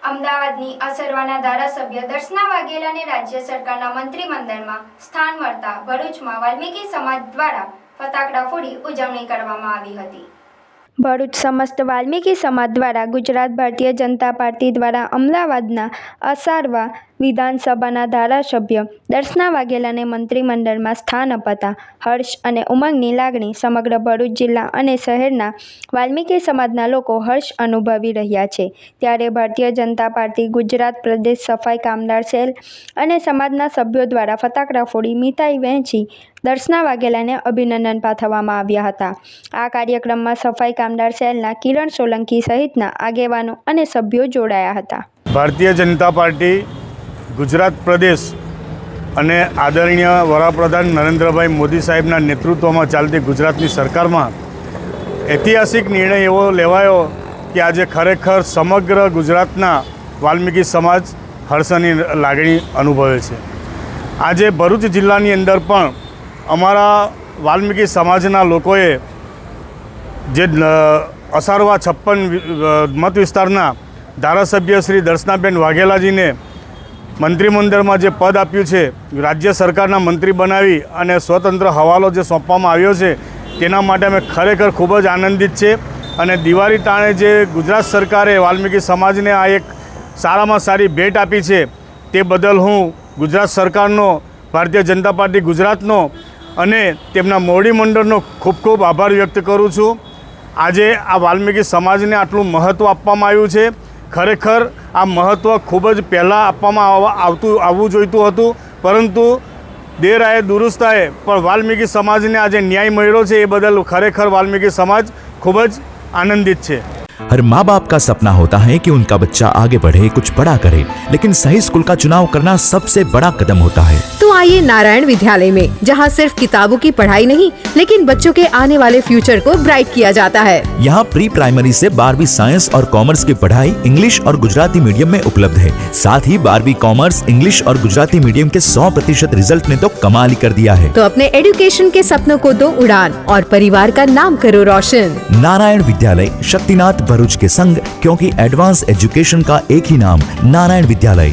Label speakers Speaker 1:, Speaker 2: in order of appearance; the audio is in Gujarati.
Speaker 1: અમદાવાદની અસરવાના ધારાસભ્ય દર્શના વાઘેલાને રાજ્ય સરકારના મંત્રીમંડળમાં સ્થાન મળતા ભરૂચમાં વાલ્મીકી સમાજ દ્વારા ફટાકડા ફોડી ઉજવણી કરવામાં આવી હતી। ભરૂચ સમસ્ત વાલ્મીકી સમાજ દ્વારા ગુજરાત ભારતીય જનતા પાર્ટી દ્વારા અમદાવાદના અસારવા વિધાનસભાના ધારાસભ્ય દર્શના વાઘેલાને મંત્રીમંડળમાં સ્થાન અપાતા હર્ષ અને ઉમંગની લાગણી સમગ્ર ભરૂચ જિલ્લા અને શહેરના વાલ્મીકી સમાજના લોકો હર્ષ અનુભવી રહ્યા છે। ત્યારે ભારતીય જનતા પાર્ટી ગુજરાત પ્રદેશ સફાઈ કામદાર સેલ અને સમાજના સભ્યો દ્વારા ફટાકડા ફોડી મીઠાઈ વહેંચી દર્શના વાઘેલાને અભિનંદન પાઠવવામાં આવ્યા હતા। આ કાર્યક્રમમાં સફાઈ કામદાર સેલના કિરણ સોલંકી સહિતના આગેવાનો અને સભ્યો જોડાયા હતા।
Speaker 2: ભારતીય જનતા પાર્ટી ગુજરાત પ્રદેશ અને આદરણીય વડાપ્રધાન નરેન્દ્રભાઈ મોદી સાહેબના નેતૃત્વમાં ચાલતી ગુજરાતની સરકારમાં ઐતિહાસિક નિર્ણય એવો લેવાયો કે આજે ખરેખર સમગ્ર ગુજરાતના વાલ્મીકી સમાજ હર્ષની લાગણી અનુભવે છે। આજે ભરૂચ જિલ્લાની અંદર પણ અમારા વાલ્મીકી સમાજના લોકોએ જે અસારવા 56 મત વિસ્તારના ધારાસભ્ય શ્રી દર્શનાબેન વાઘેલાજીને મંત્રીમંડળમાં જે પદ આપ્યું છે, રાજ્ય સરકારના મંત્રી બનાવી અને સ્વતંત્ર હવાલો જે સોંપવામાં આવ્યો છે તેના માટે અમે ખરેખર ખૂબ જ આનંદિત છે। અને દિવાળી ટાણે જે ગુજરાત સરકારે વાલ્મીકી સમાજને આ એક સારામાં સારી ભેટ આપી છે તે બદલ હું ગુજરાત સરકારનો, ભારતીય જનતા પાર્ટી ગુજરાતનો અને તેમના મોવડી મંડળનો ખૂબ ખૂબ આભાર વ્યક્ત કરું છું। આજે આ વાલ્મીકી સમાજને આટલું મહત્ત્વ આપવામાં આવ્યું છે। ખરેખર આ મહત્ત્વ ખૂબ જ પહેલાં આપવામાં આવવું જોઈતું હતું, પરંતુ દેર આયે દુરુસ્ત આયે પણ વાલ્મીકી સમાજને આજે ન્યાય મળ્યો છે એ બદલ ખરેખર વાલ્મીકી સમાજ ખૂબ જ આનંદિત છે।
Speaker 3: हर माँ बाप का सपना होता है कि उनका बच्चा आगे बढ़े, कुछ बड़ा करे, लेकिन सही स्कूल का चुनाव करना सबसे बड़ा कदम होता है।
Speaker 4: तो आइए नारायण विद्यालय में, जहाँ सिर्फ किताबों की पढ़ाई नहीं लेकिन बच्चों के आने वाले फ्यूचर को ब्राइट किया जाता है।
Speaker 3: यहाँ प्री प्राइमरी से 12वीं साइंस और कॉमर्स की पढ़ाई इंग्लिश और गुजराती मीडियम में उपलब्ध है। साथ ही 12वीं कॉमर्स, इंग्लिश और गुजराती मीडियम के 100% रिजल्ट ने तो कमाल ही कर दिया है।
Speaker 4: तो अपने एजुकेशन के सपनों को दो उड़ान और परिवार का नाम करो रोशन।
Speaker 3: नारायण विद्यालय, शक्तिनाथ भरूच के संग, क्योंकि एडवांस एजुकेशन का एक ही नाम नारायण विद्यालय।